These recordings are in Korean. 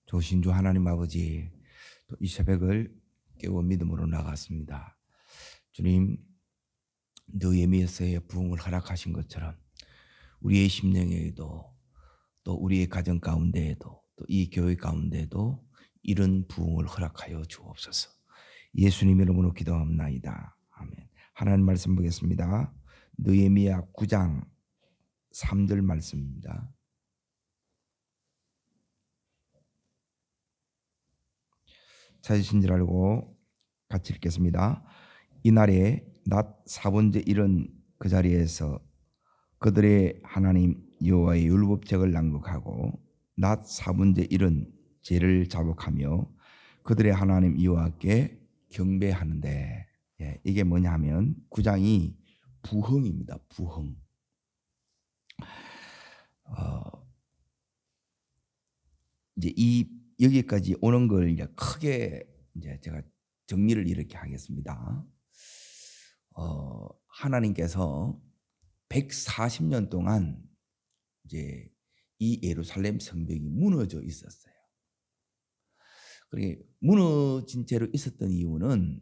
조신주 하나님 아버지, 또 이 새벽을 깨워 믿음으로 나갔습니다. 주님, 느헤미야서의 부흥을 허락하신 것처럼 우리의 심령에도, 또 우리의 가정 가운데에도, 또 이 교회 가운데에도 이런 부흥을 허락하여 주옵소서. 예수님 이름으로 기도합나이다. 아멘. 하나님 말씀 보겠습니다. 느헤미야 9장 3절 말씀입니다. 찾으신 줄 알고 같이 읽겠습니다. 이날에 낮 4번째 일은 그 자리에서 그들의 하나님 여호와의 율법책을 낭독하고 낮 4번째 일은 제를 자복하며 그들의 하나님 여호와께 경배하는데, 이게 뭐냐 하면 9장이 부흥입니다. 부흥. 이제 여기까지 오는 걸 이제 크게 이제 제가 정리를 이렇게 하겠습니다. 하나님께서 140년 동안 이제 이 예루살렘 성벽이 무너져 있었어요. 그러니까 무너진 채로 있었던 이유는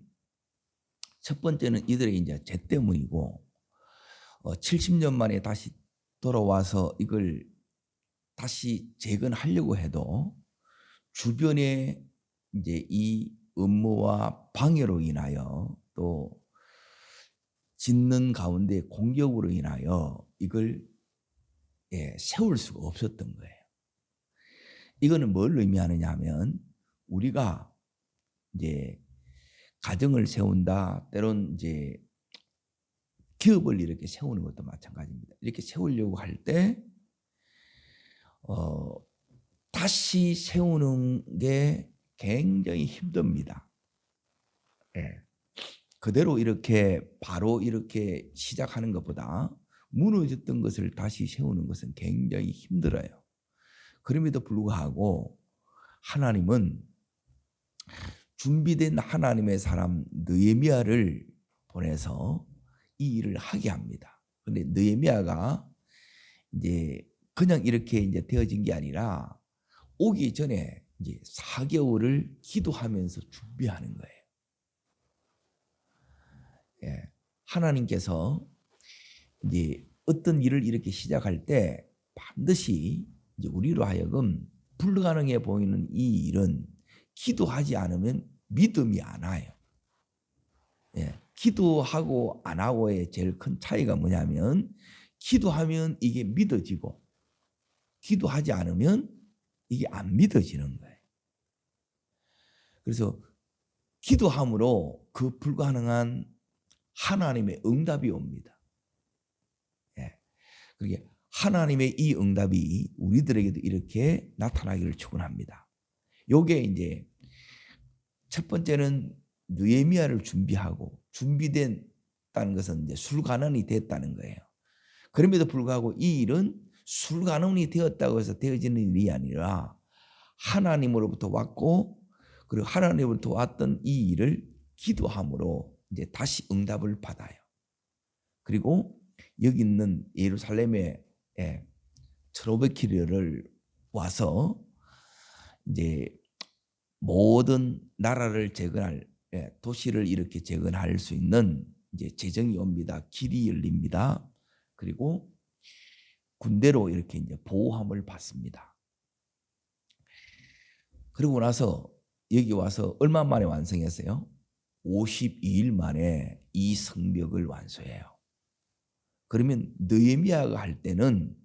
첫 번째는 이들의 이제 죄 때문이고, 70년 만에 다시 돌아와서 이걸 다시 재건하려고 해도 주변에 이제 이 음모와 방해로 인하여, 또 짓는 가운데 공격으로 인하여 이걸 세울 수가 없었던 거예요. 이거는 뭘 의미하느냐 하면, 우리가 이제 가정을 세운다, 때론 이제 기업을 이렇게 세우는 것도 마찬가지입니다. 이렇게 세우려고 할 때 다시 세우는 게 굉장히 힘듭니다. 그대로 이렇게 바로 이렇게 시작하는 것보다 무너졌던 것을 다시 세우는 것은 굉장히 힘들어요. 그럼에도 불구하고 하나님은 준비된 하나님의 사람 느헤미야를 보내서 이 일을 하게 합니다. 그런데 느헤미야가 이제 그냥 이렇게 이제 되어진 게 아니라 오기 전에 이제 4개월을 기도하면서 준비하는 거예요. 하나님께서 이제 어떤 일을 이렇게 시작할 때 반드시 이제 우리로 하여금 불가능해 보이는 이 일은 기도하지 않으면 믿음이 안 와요. 기도하고 안 하고의 제일 큰 차이가 뭐냐면, 기도하면 이게 믿어지고 기도하지 않으면 이게 안 믿어지는 거예요. 그래서 기도함으로 그 불가능한 하나님의 응답이 옵니다. 그게 하나님의 이 응답이 우리들에게도 이렇게 나타나기를 축원합니다. 요게 이제 첫 번째는 느헤미야를 준비하고, 준비된다는 것은 이제 술관원이 됐다는 거예요. 그럼에도 불구하고 이 일은 술관원이 되었다고 해서 되어지는 일이 아니라 하나님으로부터 왔고, 그리고 하나님으로부터 왔던 이 일을 기도함으로 이제 다시 응답을 받아요. 그리고 여기 있는 예루살렘에 1500km를 와서 이제 모든 나라를 재건할, 도시를 이렇게 재건할 수 있는 이제 재정이 옵니다. 길이 열립니다. 그리고 군대로 이렇게 이제 보호함을 받습니다. 그리고 나서 여기 와서 얼마 만에 완성했어요? 52일 만에 이 성벽을 완수해요. 그러면 느헤미야가 할 때는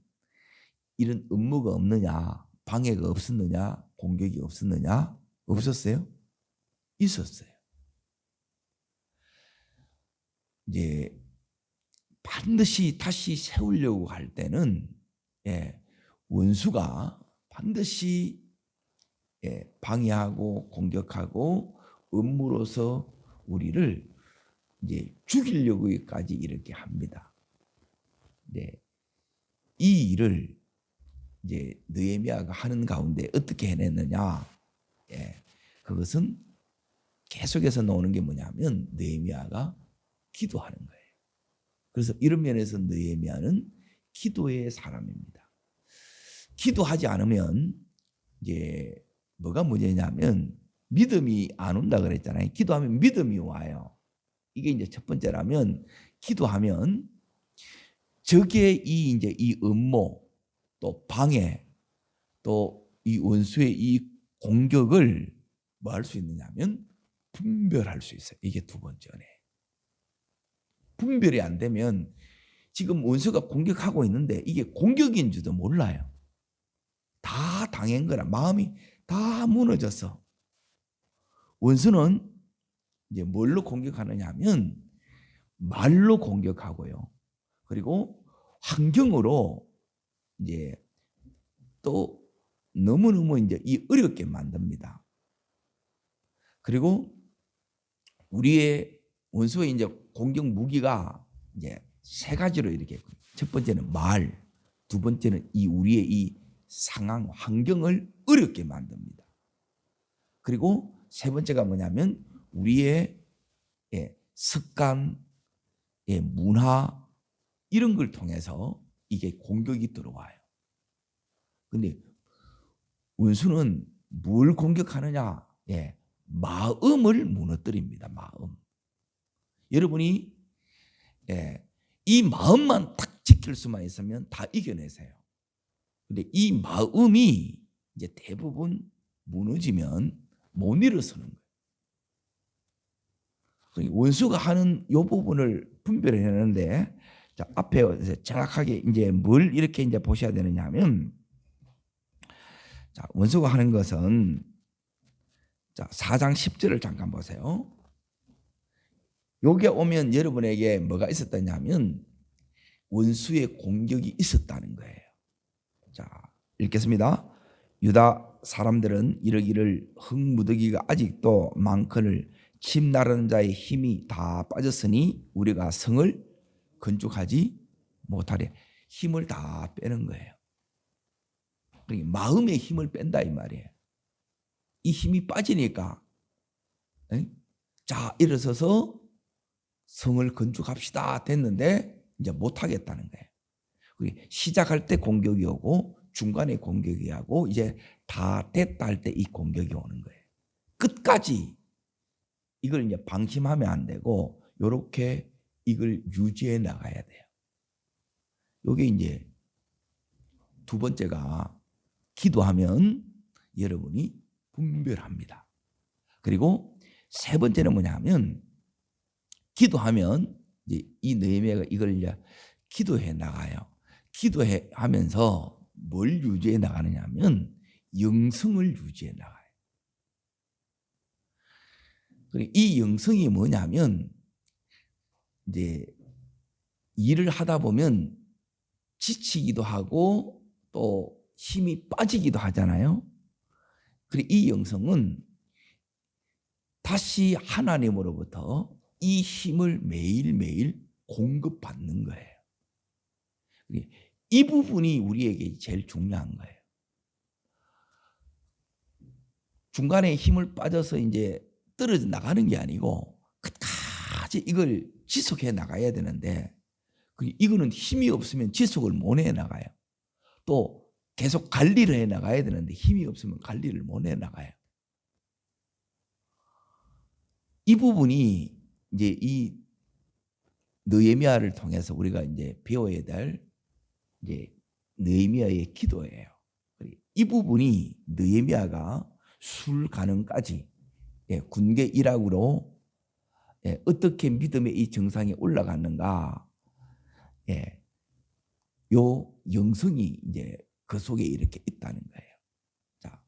이런 음모가 없느냐, 방해가 없었느냐, 공격이 없었느냐? 없었어요? 있었어요. 이제 반드시 다시 세우려고 할 때는 원수가 반드시 방해하고 공격하고 음모로서 우리를 이제 죽이려고까지 이렇게 합니다. 이 일을 이제 느헤미야가 하는 가운데 어떻게 해냈느냐? 그것은 계속해서 나오는 게 뭐냐면, 느헤미야가 기도하는 거예요. 그래서 이런 면에서 느헤미야는 기도의 사람입니다. 기도하지 않으면 이제 뭐가 문제냐면 믿음이 안 온다 그랬잖아요. 기도하면 믿음이 와요. 이게 이제 첫 번째라면 기도하면 적의 이 음모 또 방해 또 이 원수의 이 공격을 뭐 할 수 있느냐면 분별할 수 있어요. 이게 두 번째네. 분별이 안 되면 지금 원수가 공격하고 있는데 이게 공격인 줄도 몰라요. 다 당한 거라 마음이 다 무너졌어. 원수는 이제 뭘로 공격하느냐 하면 말로 공격하고요. 그리고 환경으로 이제 또 너무너무 이제 어렵게 만듭니다. 그리고 우리의 원수의 이제 공격 무기가 이제 세 가지로 이렇게, 첫 번째는 말, 두 번째는 우리의 이 상황, 환경을 어렵게 만듭니다. 그리고 세 번째가 뭐냐면 우리의 습관, 문화 이런 걸 통해서 이게 공격이 들어와요. 근데 원수는 뭘 공격하느냐? 마음을 무너뜨립니다. 마음. 여러분이 이 마음만 딱 지킬 수만 있으면 다 이겨내세요. 근데 이 마음이 이제 대부분 무너지면 못 일어서는 거예요. 원수가 하는 이 부분을 분별해내는데, 자, 앞에 정확하게 이제 뭘 이렇게 이제 보셔야 되느냐 하면, 자, 원수가 하는 것은, 자, 4장 10절을 잠깐 보세요. 여기에 오면 여러분에게 뭐가 있었다냐면 원수의 공격이 있었다는 거예요. 자, 읽겠습니다. 유다 사람들은 이르기를 흙무더기가 아직도 많거늘 침 나르는 자의 힘이 다 빠졌으니 우리가 성을 건축하지 못하래. 힘을 다 빼는 거예요. 그러니까 마음의 힘을 뺀다 이 말이에요. 이 힘이 빠지니까 자, 일어서서 성을 건축합시다 됐는데 이제 못하겠다는 거예요. 시작할 때 공격이 오고 중간에 공격이 하고 이제 다 됐다 할 때 이 공격이 오는 거예요. 끝까지 이걸 이제 방심하면 안 되고 이렇게 이걸 유지해 나가야 돼요. 이게 이제 두 번째가 기도하면 여러분이 분별합니다. 그리고 세 번째는 뭐냐면 기도하면 이제 이 느헤미야가 이걸 이제 기도해 나가요. 기도해 하면서 뭘 유지해 나가느냐면 영성을 유지해 나가요. 이 영성이 뭐냐면 이제 일을 하다 보면 지치기도 하고 또 힘이 빠지기도 하잖아요. 그리고 이 영성은 다시 하나님으로부터 이 힘을 매일매일 공급받는 거예요. 이 부분이 우리에게 제일 중요한 거예요. 중간에 힘을 빠져서 이제 떨어져 나가는 게 아니고 끝까지 이걸 지속해 나가야 되는데 이거는 힘이 없으면 지속을 못 해 나가요. 또 계속 관리를 해 나가야 되는데 힘이 없으면 관리를 못 해 나가요. 이 부분이 이제 이 느헤미야를 통해서 우리가 이제 배워야 될 이제 느헤미야의 기도예요. 이 부분이 느헤미야가 술 가능까지 군계 일학으로 어떻게 믿음의 이 정상에 올라갔는가, 요 영성이 이제 그 속에 이렇게 있다는 거예요. 자,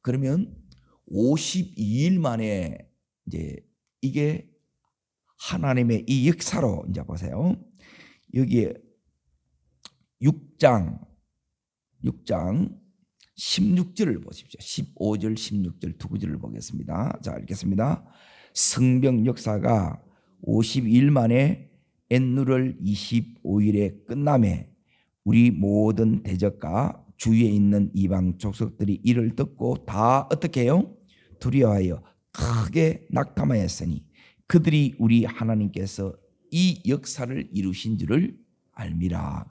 그러면 52일 만에 이제 이게 하나님의 이 역사로 이제 보세요. 여기에 6장 16절을 보십시오. 15절, 16절 두 구절을 보겠습니다. 자, 읽겠습니다. 성벽 역사가 52일 만에 엔누를 25일에 끝남에 우리 모든 대적과 주위에 있는 이방 족속들이 이를 듣고 다 어떻게 해요? 두려워하여 크게 낙담하였으니 그들이 우리 하나님께서 이 역사를 이루신 줄을 알미라.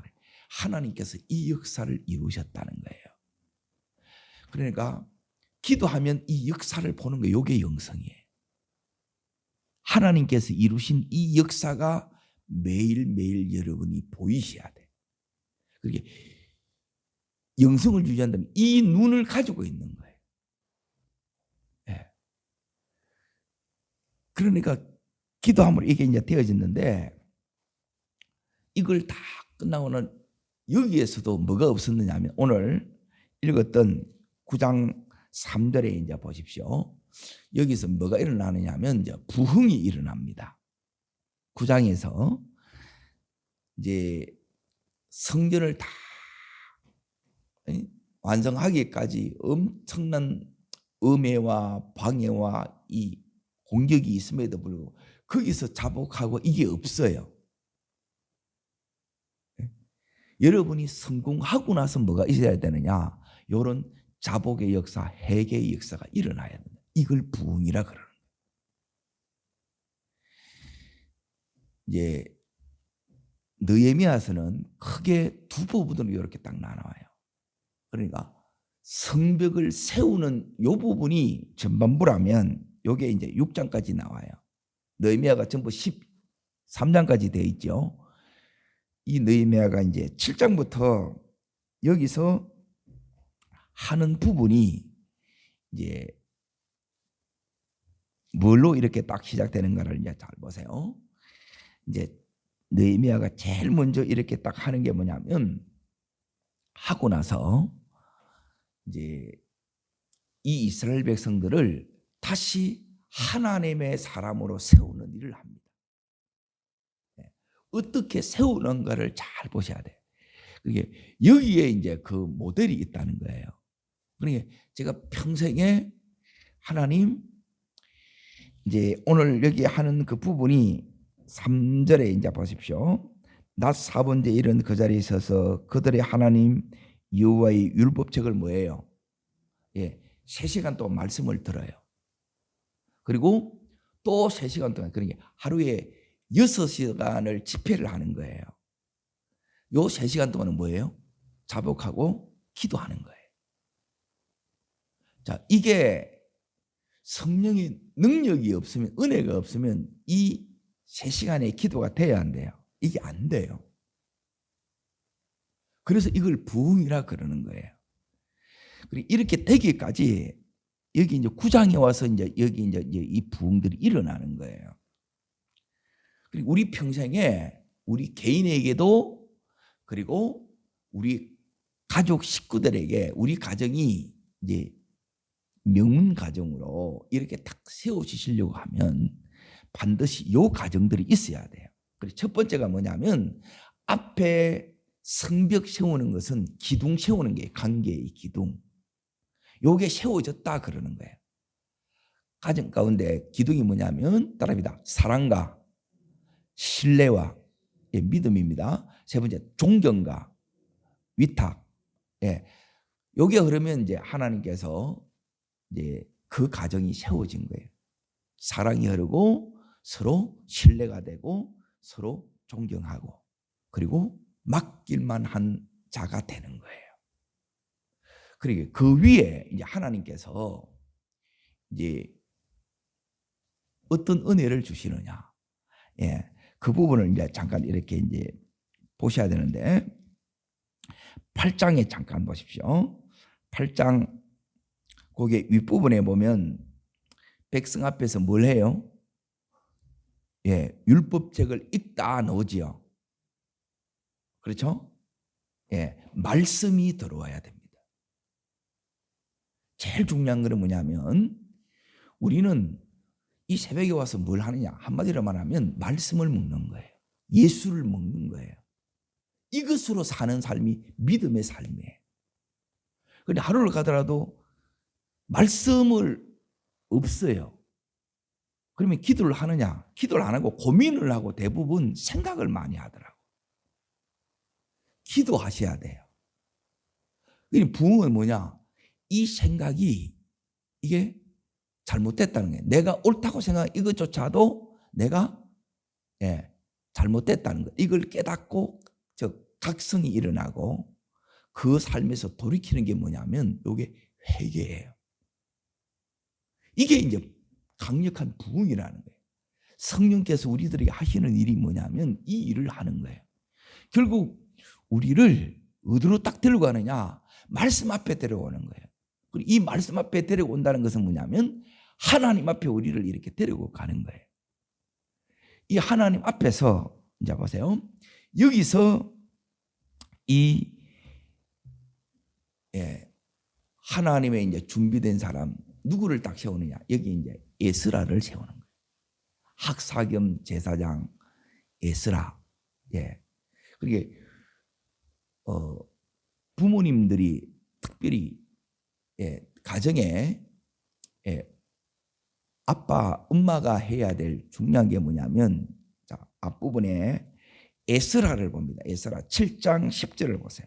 하나님께서 이 역사를 이루셨다는 거예요. 그러니까 기도하면 이 역사를 보는 거예요. 이게 영성이에요. 하나님께서 이루신 이 역사가 매일매일 여러분이 보이셔야 돼. 그게 영성을 유지한다면 이 눈을 가지고 있는 거예요. 네. 그러니까 기도함으로 이게 이제 되어졌는데, 이걸 다 끝나고는 여기에서도 뭐가 없었느냐 하면 오늘 읽었던 9장 3절에 이제 보십시오. 여기서 뭐가 일어나느냐 하면 이제 부흥이 일어납니다. 9장에서 이제 성전을 다 완성하기까지 엄청난 음해와 방해와 이 공격이 있음에도 불구하고 거기서 자복하고 이게 없어요. 여러분이 성공하고 나서 뭐가 있어야 되느냐? 이런 자복의 역사, 회개의 역사가 일어나야 된다. 이걸 부흥이라 그러는 거예요. 이제 느헤미야서는 크게 두 부분으로 이렇게 딱 나눠요. 그러니까 성벽을 세우는 이 부분이 전반부라면 이게 이제 6장까지 나와요. 느헤미야가 전부 13장까지 되어 있죠. 이 느헤미야가 이제 7장부터 여기서 하는 부분이 이제 뭘로 이렇게 딱 시작되는가를 이제 잘 보세요. 이제 느헤미야가 제일 먼저 이렇게 딱 하는 게 뭐냐면, 하고 나서 이제 이 이스라엘 백성들을 다시 하나님의 사람으로 세우는 일을 합니다. 어떻게 세우는가를 잘 보셔야 돼요. 그게 여기에 이제 그 모델이 있다는 거예요. 그러니까 제가 평생에 하나님, 이제 오늘 여기 하는 그 부분이 3절에 이제 보십시오. 낮 4번째 일은 그 자리에 서서 그들의 하나님 여호와의 율법책을 뭐예요? 3시간 동안 말씀을 들어요. 그리고 또 3시간 동안, 그러니까 하루에 6시간을 집회를 하는 거예요. 요 3시간 동안은 뭐예요? 자복하고 기도하는 거예요. 자, 이게 성령의 능력이 없으면, 은혜가 없으면 이 3시간의 기도가 돼야 안 돼요. 이게 안 돼요. 그래서 이걸 부흥이라 그러는 거예요. 그리고 이렇게 되기까지 여기 이제 9장에 와서 이제 여기 이제 이 부흥들이 일어나는 거예요. 그리고 우리 평생에 우리 개인에게도, 그리고 우리 가족 식구들에게 우리 가정이 이제 명문 가정으로 이렇게 딱 세워지시려고 하면 반드시 이 가정들이 있어야 돼요. 그리고 첫 번째가 뭐냐면, 앞에 성벽 세우는 것은 기둥 세우는 게 관계의 기둥. 요게 세워졌다 그러는 거예요. 가정 가운데 기둥이 뭐냐면 따라합니다. 사랑과 신뢰와 믿음입니다. 세 번째 존경과 위탁. 요게 그러면 이제 하나님께서 이제 그 가정이 세워진 거예요. 사랑이 흐르고 서로 신뢰가 되고 서로 존경하고 그리고 맡길만 한 자가 되는 거예요. 그리고 그 위에 이제 하나님께서 이제 어떤 은혜를 주시느냐, 그 부분을 이제 잠깐 이렇게 이제 보셔야 되는데, 8장에 잠깐 보십시오. 8장 거기 윗부분에 보면 백성 앞에서 뭘 해요? 율법책을 읽다 놓지요. 그렇죠? 말씀이 들어와야 됩니다. 제일 중요한 것은 뭐냐면, 우리는 이 새벽에 와서 뭘 하느냐, 한마디로 말하면 말씀을 먹는 거예요. 예수를 먹는 거예요. 이것으로 사는 삶이 믿음의 삶이에요. 그런데 하루를 가더라도 말씀을 없어요. 그러면 기도를 하느냐? 기도를 안 하고 고민을 하고 대부분 생각을 많이 하더라고요. 기도하셔야 돼요. 부흥은 뭐냐? 이 생각이 이게 잘못됐다는 거예요. 내가 옳다고 생각한 이것조차도 내가 잘못됐다는 거. 이걸 깨닫고 각성이 일어나고 그 삶에서 돌이키는 게 뭐냐면 이게 회개예요. 이게 이제 강력한 부흥이라는 거예요. 성령께서 우리들에게 하시는 일이 뭐냐면 이 일을 하는 거예요. 결국 우리를 어디로 딱 데리고 가느냐? 말씀 앞에 데려오는 거예요. 그리고 이 말씀 앞에 데려온다는 것은 뭐냐면 하나님 앞에 우리를 이렇게 데리고 가는 거예요. 이 하나님 앞에서 이제 보세요. 여기서 이 하나님의 이제 준비된 사람 누구를 딱 세우느냐? 여기 이제 에스라를 세우는 거예요. 학사겸 제사장 에스라. 그게 부모님들이 특별히 가정에 아빠, 엄마가 해야 될 중요한 게 뭐냐면 자, 앞부분에 에스라를 봅니다. 에스라 7장 10절을 보세요.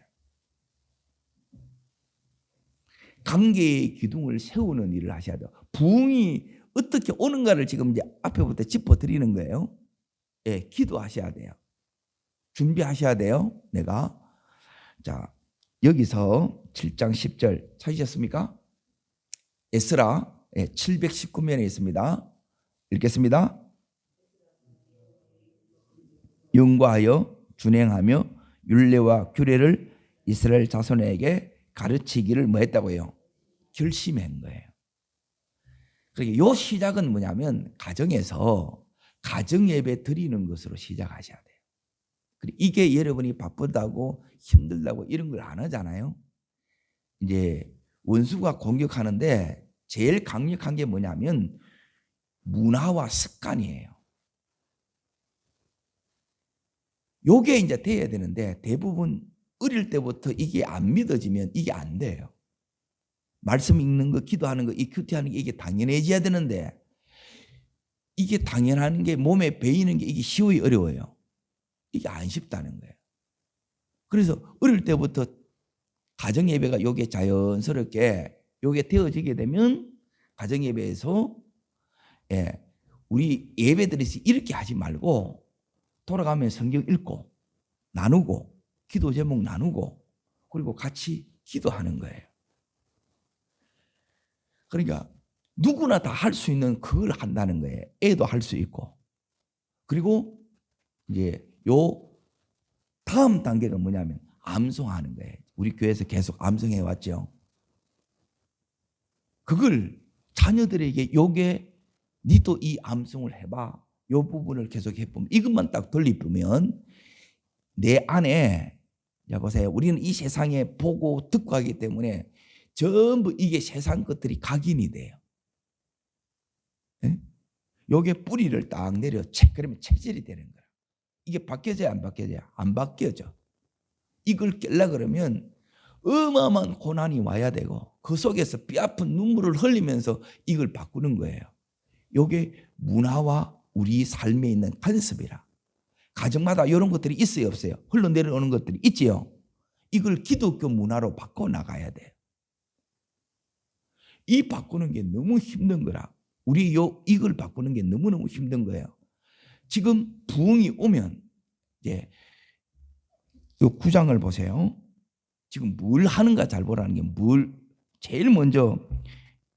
관계의 기둥을 세우는 일을 하셔야 돼요. 부흥이 어떻게 오는가를 지금 이제 앞에부터 짚어드리는 거예요. 기도하셔야 돼요. 준비하셔야 돼요. 내가 자 여기서 7장 10절 찾으셨습니까? 에스라 719면에 있습니다. 읽겠습니다. 연구하여 준행하며 율례와 규례를 이스라엘 자손에게 가르치기를 뭐 했다고요? 결심한 거예요. 그러니까 이 시작은 뭐냐면 가정에서 가정예배 드리는 것으로 시작하셔야 돼요. 이게 여러분이 바쁘다고 힘들다고 이런 걸 안 하잖아요. 이제 원수가 공격하는데 제일 강력한 게 뭐냐면 문화와 습관이에요. 요게 이제 돼야 되는데 대부분 어릴 때부터 이게 안 믿어지면 이게 안 돼요. 말씀 읽는 거, 기도하는 거, 이 큐티하는 게 이게 당연해져야 되는데 이게 당연한 게 몸에 배이는 게 이게 쉬워요, 어려워요? 이게 안 쉽다는 거예요. 그래서 어릴 때부터 가정예배가 요게 자연스럽게 요게 되어지게 되면 가정예배에서 우리 예배드리시 이렇게 하지 말고 돌아가면 성경 읽고 나누고 기도 제목 나누고 그리고 같이 기도하는 거예요. 그러니까 누구나 다 할 수 있는 그걸 한다는 거예요. 애도 할 수 있고. 그리고 이제 요 다음 단계가 뭐냐면 암송하는 거예요. 우리 교회에서 계속 암송해 왔죠. 그걸 자녀들에게 요게 니도 이 암송을 해봐. 요 부분을 계속 해보면 이것만 딱 돌리면 내 안에 여보세요. 우리는 이 세상에 보고 듣고 하기 때문에 전부 이게 세상 것들이 각인이 돼요. 네? 요게 뿌리를 딱 내려 그러면 체질이 되는 거야. 이게 바뀌어져야 안 바뀌어져요? 안 바뀌어져. 이걸 깨려 그러면 어마어마한 고난이 와야 되고 그 속에서 뼈아픈 눈물을 흘리면서 이걸 바꾸는 거예요. 요게 문화와 우리 삶에 있는 관습이라. 가정마다 이런 것들이 있어요, 없어요? 흘러내려오는 것들이 있지요. 이걸 기독교 문화로 바꿔나가야 돼요. 이 바꾸는 게 너무 힘든 거라. 우리 이걸 바꾸는 게 너무너무 힘든 거예요. 지금 부흥이 오면 이제 이 9장을 보세요. 지금 뭘 하는가 잘 보라는 게 제일 먼저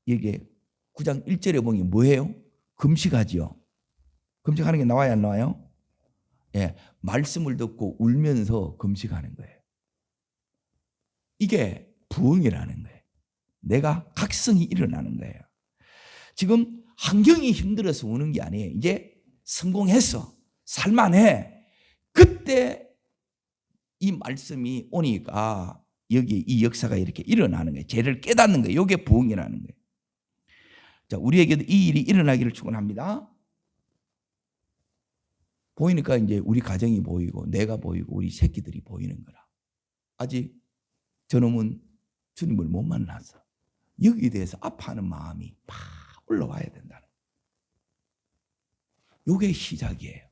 이게 9장 1절에 보면 뭐예요? 금식하지요. 금식하는 게 나와요, 안 나와요? 말씀을 듣고 울면서 금식하는 거예요. 이게 부흥이라는 거예요. 내가 각성이 일어나는 거예요. 지금 환경이 힘들어서 우는 게 아니에요. 이제 성공했어. 살만해. 그때 이 말씀이 오니까 여기 이 역사가 이렇게 일어나는 거예요. 죄를 깨닫는 거예요. 이게 부흥이라는 거예요. 자, 우리에게도 이 일이 일어나기를 축원합니다. 보이니까 이제 우리 가정이 보이고 내가 보이고 우리 새끼들이 보이는 거라. 아직 저놈은 주님을 못 만났어. 여기에 대해서 아파하는 마음이 막 올라와야 된다는 거예요. 이게 시작이에요.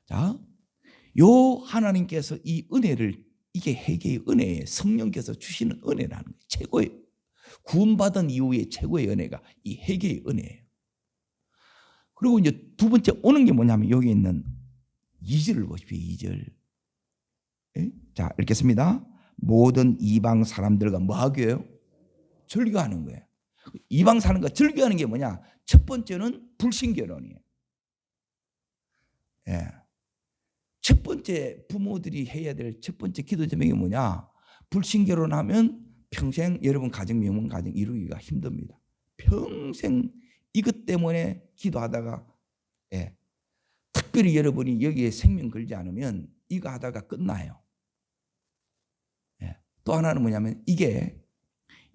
자, 요 하나님께서 이 은혜를 이게 회개의 은혜예요. 성령께서 주시는 은혜라는 거예요. 최고의 구원받은 이후의 최고의 은혜가 이 회개의 은혜예요. 그리고 이제 두 번째 오는 게 뭐냐면 여기 있는 2절을 보십시오. 2절. 자, 읽겠습니다. 모든 이방 사람들과 뭐 하게요? 절교하는 거예요. 이방 사는 거 즐겨하는 게 뭐냐? 첫 번째는 불신결혼이에요. 예. 첫 번째 부모들이 해야 될 첫 번째 기도 제목이 뭐냐? 불신결혼하면 평생 여러분 가정 명문 가정 이루기가 힘듭니다. 평생 이것 때문에 기도하다가 특별히 여러분이 여기에 생명 걸지 않으면 이거 하다가 끝나요. 또 하나는 뭐냐면 이게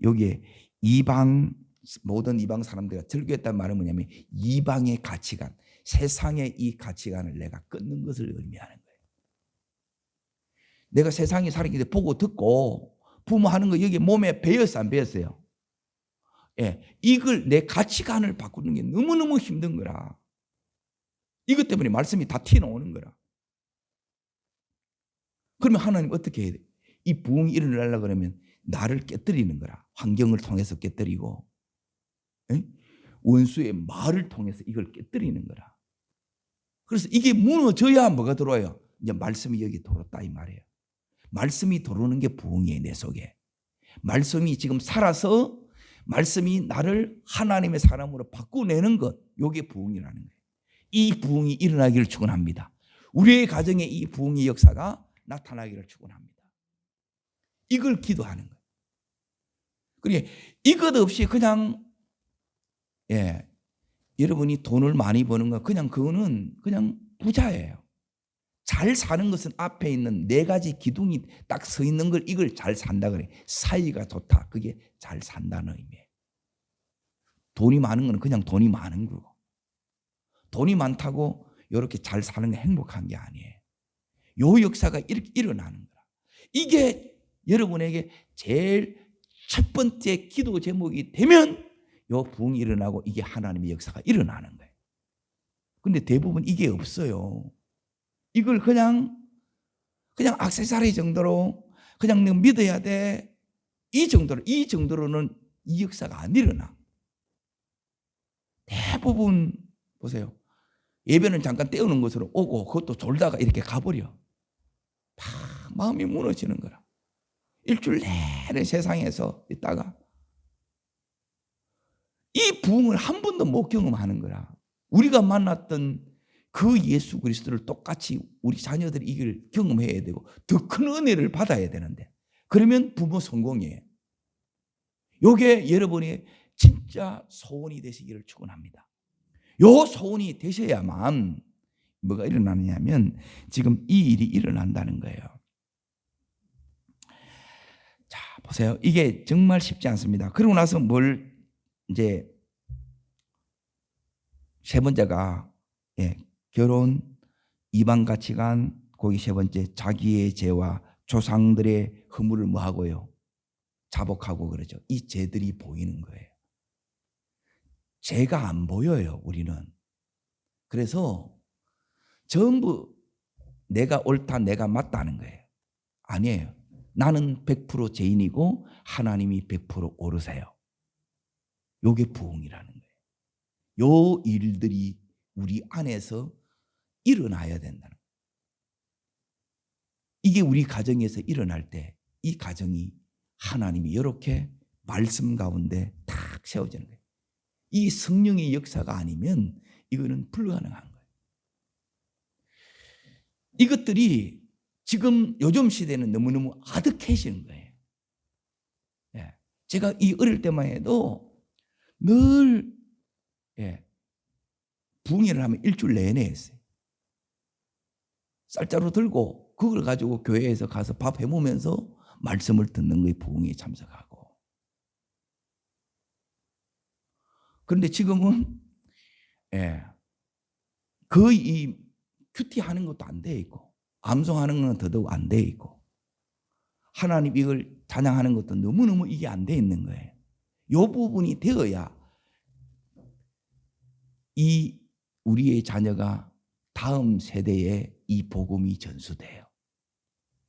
여기에 이방 모든 이방 사람들이 즐겼다는 말은 뭐냐면 이방의 가치관, 세상의 이 가치관을 내가 끊는 것을 의미하는 거예요. 내가 세상에 살기 때 보고 듣고 부모 하는 거 여기 몸에 배웠어 안 배웠어요? 이걸 내 가치관을 바꾸는 게 너무너무 힘든 거라. 이것 때문에 말씀이 다 튀어나오는 거라. 그러면 하나님 어떻게 해야 돼? 이 부흥이 일어나려고 그러면 나를 깨뜨리는 거라. 환경을 통해서 깨뜨리고 원수의 말을 통해서 이걸 깨뜨리는 거라. 그래서 이게 무너져야 뭐가 들어와요? 이제 말씀이 여기 들어왔다 이 말이에요. 말씀이 들어오는 게 부흥이에요. 내 속에. 말씀이 지금 살아서 말씀이 나를 하나님의 사람으로 바꾸내는 것, 이게 부흥이라는 거예요. 이 부흥이 일어나기를 축원합니다. 우리의 가정에 이 부흥의 역사가 나타나기를 축원합니다. 이걸 기도하는 거예요. 그러니까 이것 없이 그냥 여러분이 돈을 많이 버는 거 그냥 그거는 그냥 부자예요. 잘 사는 것은 앞에 있는 네 가지 기둥이 딱 서 있는 걸 이걸 잘 산다 그래. 사이가 좋다. 그게 잘 산다는 의미예요. 돈이 많은 건 그냥 돈이 많은 거고. 돈이 많다고 이렇게 잘 사는 게 행복한 게 아니에요. 요 역사가 이렇게 일어나는 거라. 이게 여러분에게 제일 첫 번째 기도 제목이 되면 요 부흥이 일어나고 이게 하나님의 역사가 일어나는 거예요. 근데 대부분 이게 없어요. 이걸 그냥 액세서리 정도로 그냥 너 믿어야 돼. 이 정도로는 이 역사가 안 일어나. 대부분 보세요. 예배는 잠깐 때우는 것으로 오고 그것도 졸다가 이렇게 가버려. 마음이 무너지는 거라. 일주일 내내 세상에서 있다가 이 부흥을 한 번도 못 경험하는 거라. 우리가 만났던 그 예수 그리스도를 똑같이 우리 자녀들이 이걸 경험해야 되고 더 큰 은혜를 받아야 되는데 그러면 부모 성공이에요. 이게 여러분의 진짜 소원이 되시기를 축원합니다. 요 소원이 되셔야만 뭐가 일어나느냐면 지금 이 일이 일어난다는 거예요. 자, 보세요. 이게 정말 쉽지 않습니다. 그러고 나서 뭘 이제 세 번째가 결혼, 이방 가치관, 거기 세 번째 자기의 죄와 조상들의 허물을 뭐 하고요? 자복하고 그러죠. 이 죄들이 보이는 거예요. 죄가 안 보여요, 우리는. 그래서 전부 내가 옳다, 내가 맞다는 거예요. 아니에요. 나는 100% 죄인이고 하나님이 100% 옳으세요. 요게 부흥이라는 거예요. 요 일들이 우리 안에서 일어나야 된다는 거예요. 이게 우리 가정에서 일어날 때 이 가정이 하나님이 이렇게 말씀 가운데 탁 세워지는 거예요. 이 성령의 역사가 아니면 이거는 불가능한 거예요. 이것들이 지금 요즘 시대는 너무너무 아득해지는 거예요. 제가 이 어릴 때만 해도 늘 부흥회를 하면 일주일 내내 했어요. 쌀자루 들고 그걸 가지고 교회에서 가서 밥 해먹으면서 말씀을 듣는 거에 부흥회에 참석하고. 그런데 지금은 거의 이 큐티하는 것도 안 돼 있고 암송하는 건 더더욱 안 돼 있고 하나님 이걸 찬양하는 것도 너무너무 이게 안 돼 있는 거예요. 이 부분이 되어야 이 우리의 자녀가 다음 세대에 이 복음이 전수돼요.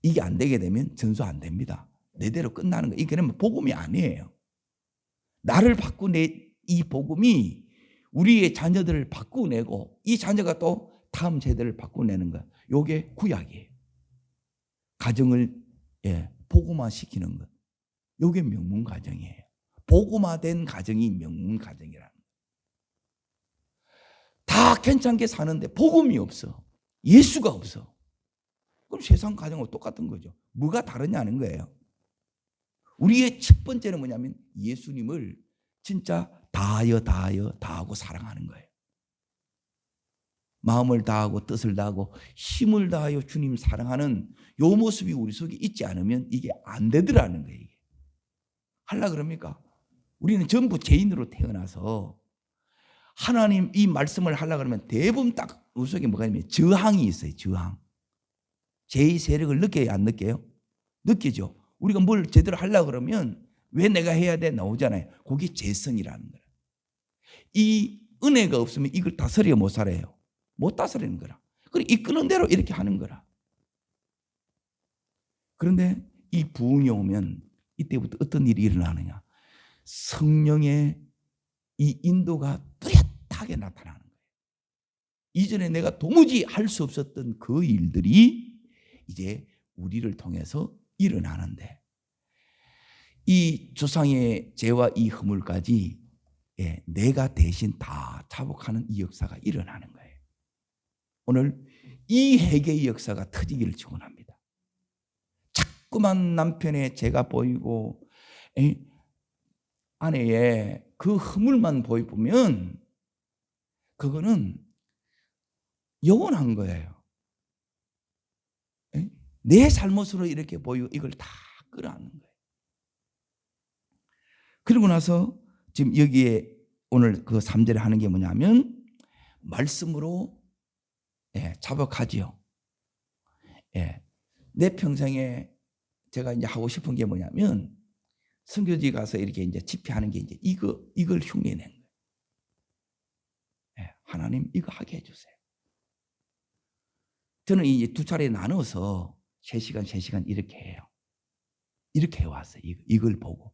이게 안 되게 되면 전수 안 됩니다. 내대로 끝나는 거예요. 이게 그러면 복음이 아니에요. 나를 바꾸내 이 복음이 우리의 자녀들을 바꾸내고 이 자녀가 또 다음 세대를 바꾸내는 것. 이게 구약이에요. 가정을 복음화시키는 것. 이게 명문 가정이에요. 복음화된 가정이 명문 가정이라는 거예요. 다 괜찮게 사는데 복음이 없어. 예수가 없어. 그럼 세상 가정하고 똑같은 거죠. 뭐가 다르냐는 거예요. 우리의 첫 번째는 뭐냐면 예수님을 진짜 다하고 사랑하는 거예요. 마음을 다하고 뜻을 다하고 힘을 다하여 주님 사랑하는 요 모습이 우리 속에 있지 않으면 이게 안 되더라는 거예요. 이게. 하려 그럽니까? 우리는 전부 죄인으로 태어나서 하나님 이 말씀을 하려 그러면 대부분 딱 우리 속에 뭐가 있냐면 저항이 있어요. 저항. 죄의 세력을 느껴요? 안 느껴요? 느끼죠. 우리가 뭘 제대로 하려고 그러면 왜 내가 해야 돼? 나오잖아요. 그게 죄성이라는 거예요. 이 은혜가 없으면 이걸 다스려 못 살아요. 못 다스리는 거라. 그리고 이끄는 대로 이렇게 하는 거라. 그런데 이 부흥이 오면 이때부터 어떤 일이 일어나느냐. 성령의 이 인도가 뚜렷하게 나타나는 거예요. 이전에 내가 도무지 할 수 없었던 그 일들이 이제 우리를 통해서 일어나는데 이 조상의 죄와 이 허물까지 내가 대신 다 자복하는 이 역사가 일어나는 거예요. 오늘 이 회개의 역사가 터지기를 축원합니다. 자꾸만 남편의 죄가 보이고 아내의 그 허물만 보이면 그거는 영원한 거예요. 내 잘못으로 이렇게 보이고 이걸 다 끌어안는 거예요. 그리고 나서 지금 여기에 오늘 그 3절에 하는 게 뭐냐면 말씀으로 자복하지요. 내 평생에 제가 이제 하고 싶은 게 뭐냐면 선교지 가서 이렇게 이제 집회하는 게 이제 이걸 흉내내는 거예요. 하나님 이거 하게 해주세요. 저는 이제 두 차례 나눠서 3시간 이렇게 해요. 이렇게 해왔어요. 이걸 보고.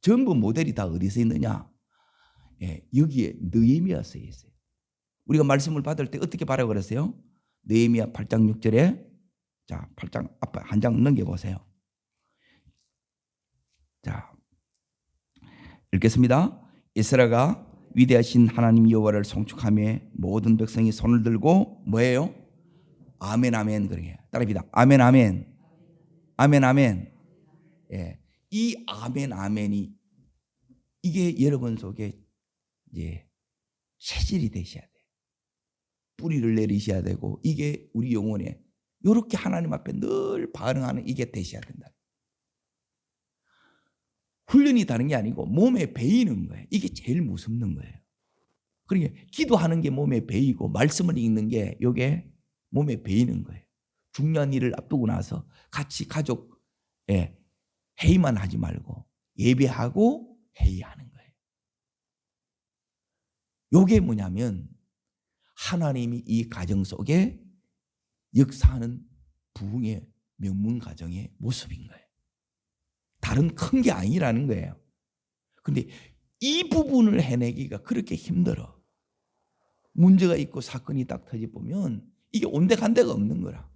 전부 모델이 다 어디서 있느냐? 여기에 느헤미야에 있어요. 우리가 말씀을 받을 때 어떻게 받으라고 그랬어요? 느헤미야 8장 6절에 자 8장 앞에 한 장 넘겨보세요. 자 읽겠습니다. 에스라가 위대하신 하나님 여호와를 송축하며 모든 백성이 손을 들고 뭐예요? 아멘 아멘 그러게 따라합니다. 아멘 아멘 아멘 아멘. 이 아멘 아멘이 이게 여러분 속에 이제 체질이 되셔야 돼요. 뿌리를 내리셔야 되고 이게 우리 영혼에 이렇게 하나님 앞에 늘 반응하는 이게 되셔야 된다. 훈련이 다른 게 아니고 몸에 배이는 거예요. 이게 제일 무섭는 거예요. 그러니까 기도하는 게 몸에 배이고 말씀을 읽는 게 이게 몸에 배이는 거예요. 중요한 일을 앞두고 나서 같이 가족 회의만 하지 말고 예배하고 회의하는 거예요. 이게 뭐냐면 하나님이 이 가정 속에 역사하는 부흥의 명문 가정의 모습인 거예요. 다른 큰 게 아니라는 거예요. 그런데 이 부분을 해내기가 그렇게 힘들어. 문제가 있고 사건이 딱 터져보면 이게 온데간데가 없는 거라.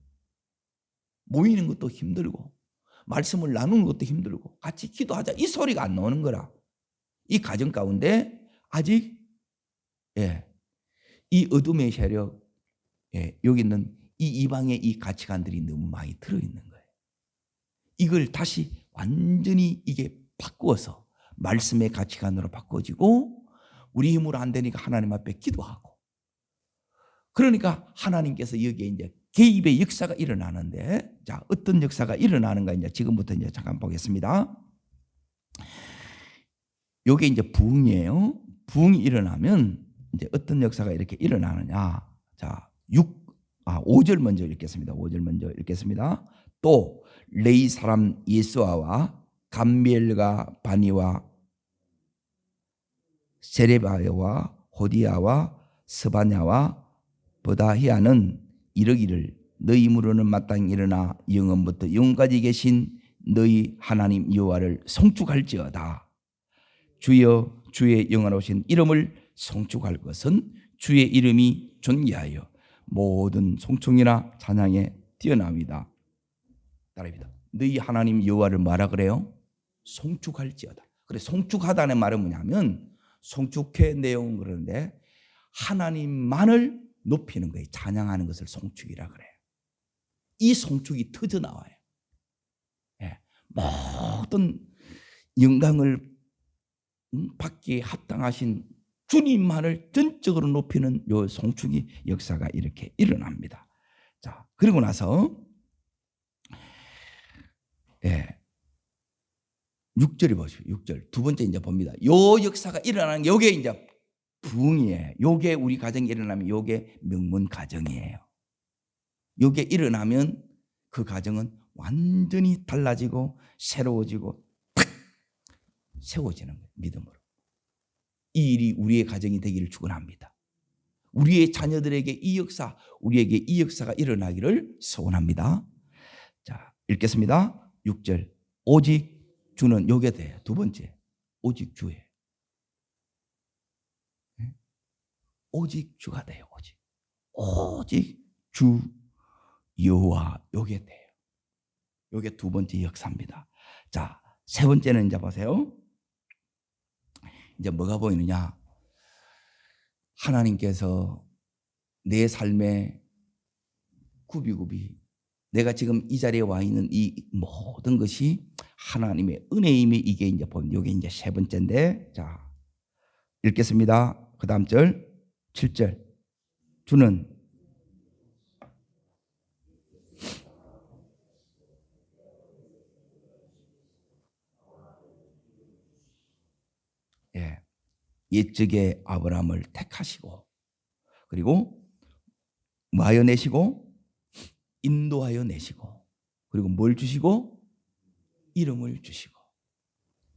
모이는 것도 힘들고 말씀을 나누는 것도 힘들고 같이 기도하자 이 소리가 안 나오는 거라. 이 가정 가운데 아직 이 어둠의 세력 여기 있는 이 이방의 이 가치관들이 너무 많이 들어있는 거예요. 이걸 다시 완전히 이게 바꾸어서 말씀의 가치관으로 바꿔지고 우리 힘으로 안 되니까 하나님 앞에 기도하고 그러니까 하나님께서 여기에 이제 개입의 역사가 일어나는데 자 어떤 역사가 일어나는가 이제 지금부터 이제 잠깐 보겠습니다. 요게 이제 부흥이에요. 부흥이 일어나면 이제 어떤 역사가 이렇게 일어나느냐. 자, 5절 먼저 읽겠습니다. 5절 먼저 읽겠습니다. 또 레이 사람 예수아와 감미엘과 바니와 세레바야와 호디야와 스바냐와 버다히아는 이르기를 너희 무로는 마땅히 일어나 영원부터 영원까지 계신 너희 하나님 여호와를 송축할지어다. 주여 주의 영원하신 이름을 송축할 것은 주의 이름이 존귀하여 모든 송축이나 찬양에 뛰어납니다. 따라합니다. 너희 하나님 여호와를 뭐라 그래요? 송축할지어다. 그래 송축하다는 말은 뭐냐면 송축의 내용은 그러는데 하나님만을 높이는 거예요. 찬양하는 것을 송축이라 그래요. 이 송축이 터져 나와요. 예, 모든 영광을 받기에 합당하신 주님만을 전적으로 높이는 요 송축이 역사가 이렇게 일어납니다. 자, 그리고 나서 6절이 보시죠. 6절 두 번째 이제 봅니다. 요 역사가 일어나는 게 요게 이제 부흥이에요. 요게 우리 가정에 일어나면 요게 명문 가정이에요. 요게 일어나면 그 가정은 완전히 달라지고 새로워지고 탁 세워지는 거예요. 믿음으로. 이 일이 우리의 가정이 되기를 축원합니다. 우리의 자녀들에게 이 역사, 우리에게 이 역사가 일어나기를 소원합니다. 자, 읽겠습니다. 6절 오직 주는 요게 돼요. 두 번째 오직 주예요. 오직 주가 돼요. 오직 주 여호와 요게 돼요. 요게 두 번째 역사입니다. 자, 세 번째는 이제 보세요. 이제 뭐가 보이느냐? 하나님께서 내 삶에 굽이굽이 내가 지금 이 자리에 와 있는 이 모든 것이 하나님의 은혜임이 이게 이제 보면 요게 이제 세 번째인데, 자 읽겠습니다. 그 다음 절 7절 주는 옛적에 아브라함을 택하시고 그리고 뭐하여 내시고 인도하여 내시고 그리고 뭘 주시고 이름을 주시고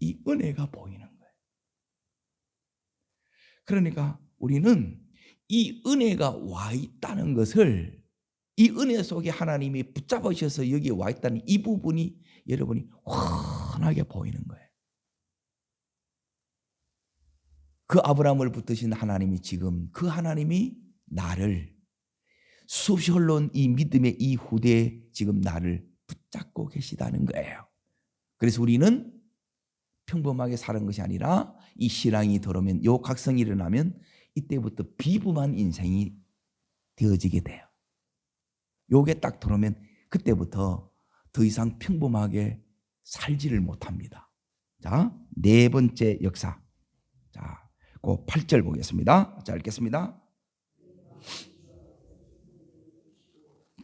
이 은혜가 보이는 거예요. 그러니까 우리는 이 은혜가 와 있다는 것을, 이 은혜 속에 하나님이 붙잡으셔서 여기에 와 있다는 이 부분이 여러분이 환하게 보이는 거예요. 그 아브라함을 붙드신 하나님이 지금 그 하나님이 나를 수없이 흘러온 이 믿음의 이 후대에 지금 나를 붙잡고 계시다는 거예요. 그래서 우리는 평범하게 사는 것이 아니라 이 신앙이 들어오면, 요 각성이 일어나면 이때부터 비범한 인생이 되어지게 돼요. 요게 딱 들어오면 그때부터 더 이상 평범하게 살지를 못합니다. 자, 네 번째 역사. 자, 그 8절 보겠습니다. 자, 읽겠습니다.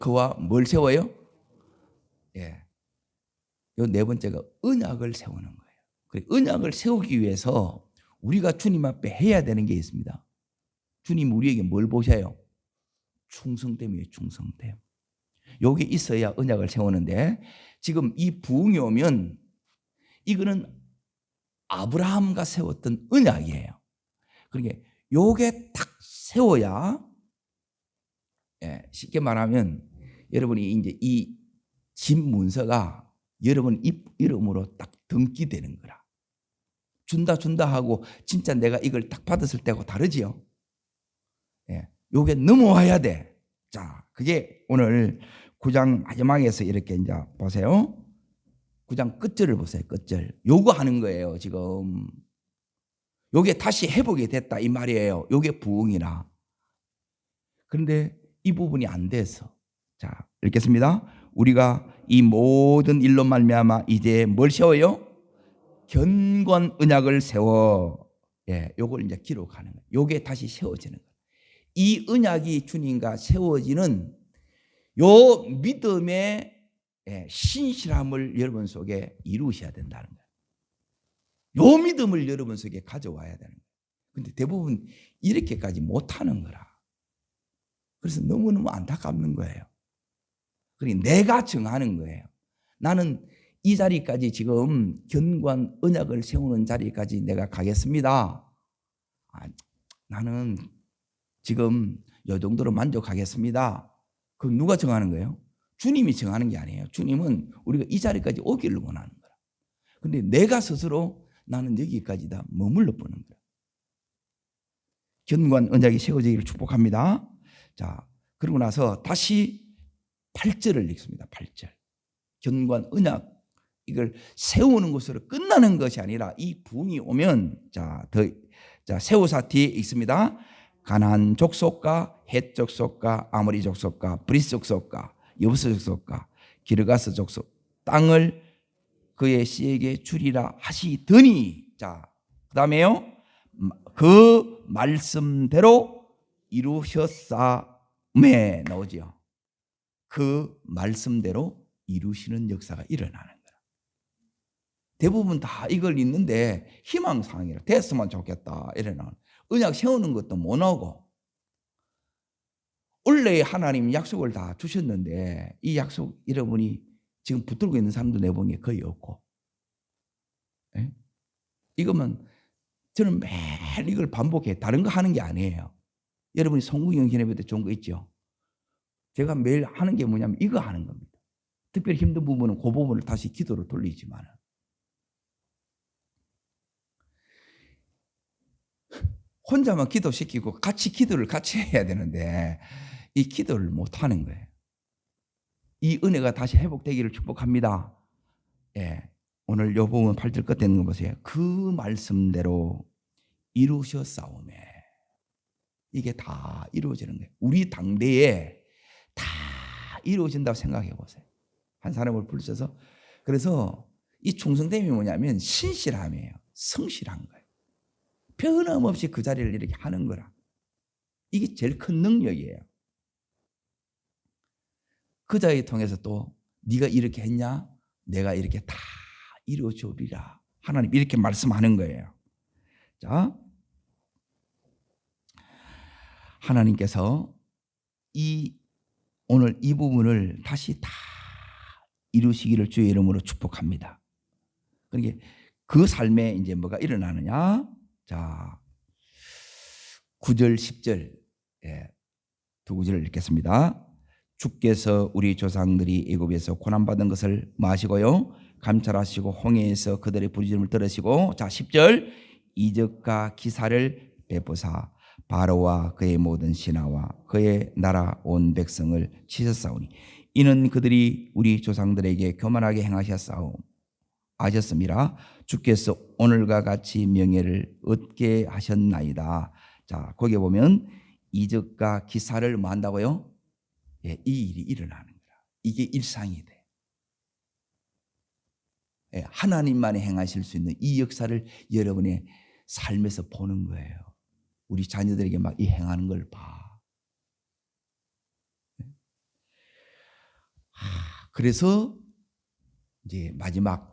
그와 뭘 세워요? 예. 요 네 번째가 언약을 세우는 거예요. 그 언약을 세우기 위해서 우리가 주님 앞에 해야 되는 게 있습니다. 주님 우리에게 뭘 보셔요? 충성됨이에요. 충성됨. 요게 있어야 언약을 세우는데, 지금 이 부흥이 오면 이거는 아브라함과 세웠던 언약이에요. 그러니까 요게 딱 세워야, 쉽게 말하면 여러분이 이제 이 집 문서가 여러분 이름으로 딱 등기되는 거라. 준다 하고 진짜 내가 이걸 딱 받았을 때하고 다르지요. 요게 넘어와야 돼. 자, 그게 오늘 9장 마지막에서 이렇게 이제 보세요. 9장 끝절을 보세요. 끝절. 요거 하는 거예요, 지금. 요게 다시 회복이 됐다 이 말이에요. 요게 부흥이라. 그런데 이 부분이 안 돼서. 자, 읽겠습니다. 우리가 이 모든 일로 말미암아 이제 뭘 세워요? 견고한 언약을 세워. 요걸 이제 기록하는 거예요. 요게 다시 세워지는 거예요. 이 언약이 주님과 세워지는 요 믿음의 신실함을 여러분 속에 이루셔야 된다는 거예요. 요 믿음을 여러분 속에 가져와야 되는 거예요. 근데 대부분 이렇게까지 못하는 거라. 그래서 너무너무 안타깝는 거예요. 그러니 내가 정하는 거예요. 나는 이 자리까지 지금 견고한 언약을 세우는 자리까지 내가 가겠습니다. 나는 지금 이 정도로 만족하겠습니다. 그럼 누가 정하는 거예요? 주님이 정하는 게 아니에요. 주님은 우리가 이 자리까지 오기를 원하는 거라. 그런데 내가 스스로 나는 여기까지 다 머물러 보는 거야. 견고한 언약이 세워지기를 축복합니다. 자, 그러고 나서 다시 8절을 읽습니다. 8절. 견고한 언약. 이걸 세우는 것으로 끝나는 것이 아니라 이 부흥이 오면 자 세우사 뒤에 있습니다. 가나안 족속과 헷 족속과 아모리 족속과 브리스 족속과 여부스 족속과 기르가스 족속 땅을 그의 씨에게 주리라 하시더니 자 그다음에요. 그 말씀대로 이루셨사매 나오죠. 그 말씀대로 이루시는 역사가 일어나는 거야. 대부분 다 이걸 읽는데 희망사항이라 됐으면 좋겠다 이래나 언약 세우는 것도 못 나오고 원래 하나님 약속을 다 주셨는데 이 약속 잃어보니 지금 붙들고 있는 사람도 내보기에 거의 없고 예? 이거면 저는 매일 이걸 반복해 다른 거 하는 게 아니에요. 여러분이 성국영 기념회 때 좋은 거 있죠. 제가 매일 하는 게 뭐냐면 이거 하는 겁니다. 특별히 힘든 부분은 그 부분을 다시 기도로 돌리지만 혼자만 기도시키고 같이 기도를 같이 해야 되는데 이 기도를 못 하는 거예요. 이 은혜가 다시 회복되기를 축복합니다. 예, 오늘 요 부분 8절 끝에 있는 거 보세요. 그 말씀대로 이루셨사오매. 이게 다 이루어지는 거예요. 우리 당대에 다 이루어진다고 생각해 보세요. 한 사람을 부르셔서 그래서 이 충성됨이 뭐냐면 신실함이에요. 성실한 거예요. 변함없이 그 자리를 이렇게 하는 거라. 이게 제일 큰 능력이에요. 그 자리 통해서 또 네가 이렇게 했냐? 내가 이렇게 다 이루어주리라. 하나님 이렇게 말씀하는 거예요. 자, 하나님께서 오늘 이 부분을 다시 다 이루시기를 주의 이름으로 축복합니다. 그러니까 그 삶에 이제 뭐가 일어나느냐? 자, 9절, 10절 두 구절을 읽겠습니다. 주께서 우리 조상들이 애굽에서 고난받은 것을 마시고요 감찰하시고 홍해에서 그들의 부르짖음을 들으시고 자 10절 이적과 기사를 베푸사 바로와 그의 모든 신하와 그의 나라 온 백성을 치셨사오니 이는 그들이 우리 조상들에게 교만하게 행하셨사오 아셨습니다. 주께서 오늘과 같이 명예를 얻게 하셨나이다. 자, 거기에 보면 이적과 기사를 뭐 한다고요? 예, 이 일이 일어나는 거야. 이게 일상이 돼. 예, 하나님만이 행하실 수 있는 이 역사를 여러분의 삶에서 보는 거예요. 우리 자녀들에게 막 이 행하는 걸 봐. 그래서 이제 마지막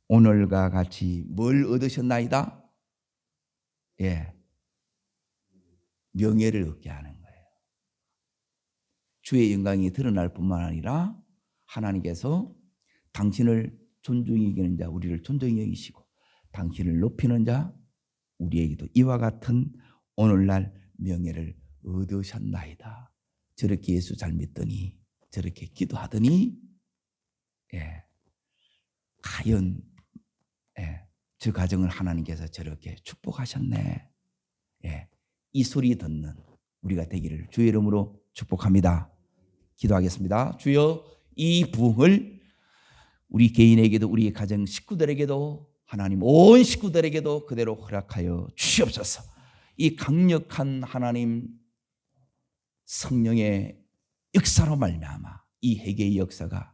오늘과 같이 뭘 얻으셨나이다? 예, 명예를 얻게 하는 거예요. 주의 영광이 드러날 뿐만 아니라 하나님께서 당신을 존중히 여기는 자 우리를 존중히 여기시고 당신을 높이는 자 우리에게도 이와 같은 오늘날 명예를 얻으셨나이다. 저렇게 예수 잘 믿더니 저렇게 기도하더니 예, 과연 저 가정을 하나님께서 저렇게 축복하셨네. 예, 이 소리 듣는 우리가 되기를 주의 이름으로 축복합니다. 기도하겠습니다. 주여 이 부흥을 우리 개인에게도 우리 가정 식구들에게도 하나님 온 식구들에게도 그대로 허락하여 주시옵소서. 이 강력한 하나님 성령의 역사로 말미암아 이 회개의 역사가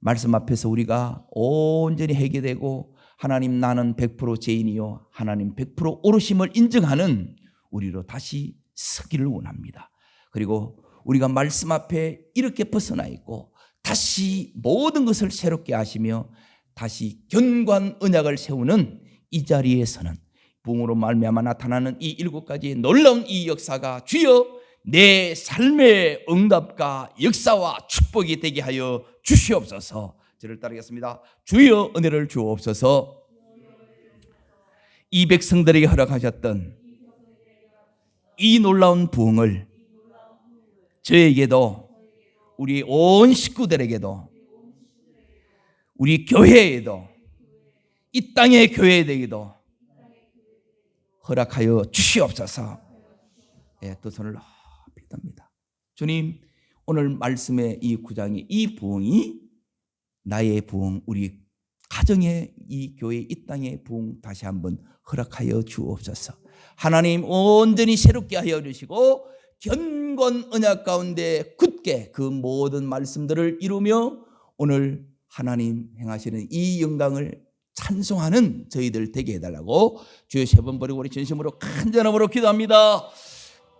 말씀 앞에서 우리가 온전히 회개되고 하나님 나는 100% 죄인이요 하나님 100% 오르심을 인정하는 우리로 다시 서기를 원합니다. 그리고 우리가 말씀 앞에 이렇게 벗어나 있고 다시 모든 것을 새롭게 하시며 다시 견고한 언약을 세우는 이 자리에서는 부흥으로 말미암아 나타나는 이 7가지의 놀라운 이 역사가 주여 내 삶의 응답과 역사와 축복이 되게 하여 주시옵소서. 저를 따르겠습니다. 주여 은혜를 주옵소서. 이 백성들에게 허락하셨던 이 놀라운 부흥을 저에게도 우리 온 식구들에게도 우리 교회에도 이 땅의 교회에게도 허락하여 주시옵소서. 예, 두 손을 높이 듭니다. 주님 오늘 말씀의 이 9장의 이 부흥이 나의 부흥 우리 가정에 이 교회 이 땅의 부흥 다시 한번 허락하여 주옵소서. 하나님 온전히 새롭게 하여 주시고 견고한 언약 가운데 굳게 그 모든 말씀들을 이루며 오늘 하나님 행하시는 이 영광을 찬송하는 저희들 되게 해달라고 주여 세 번 버리고 우리 진심으로 간절함으로 기도합니다.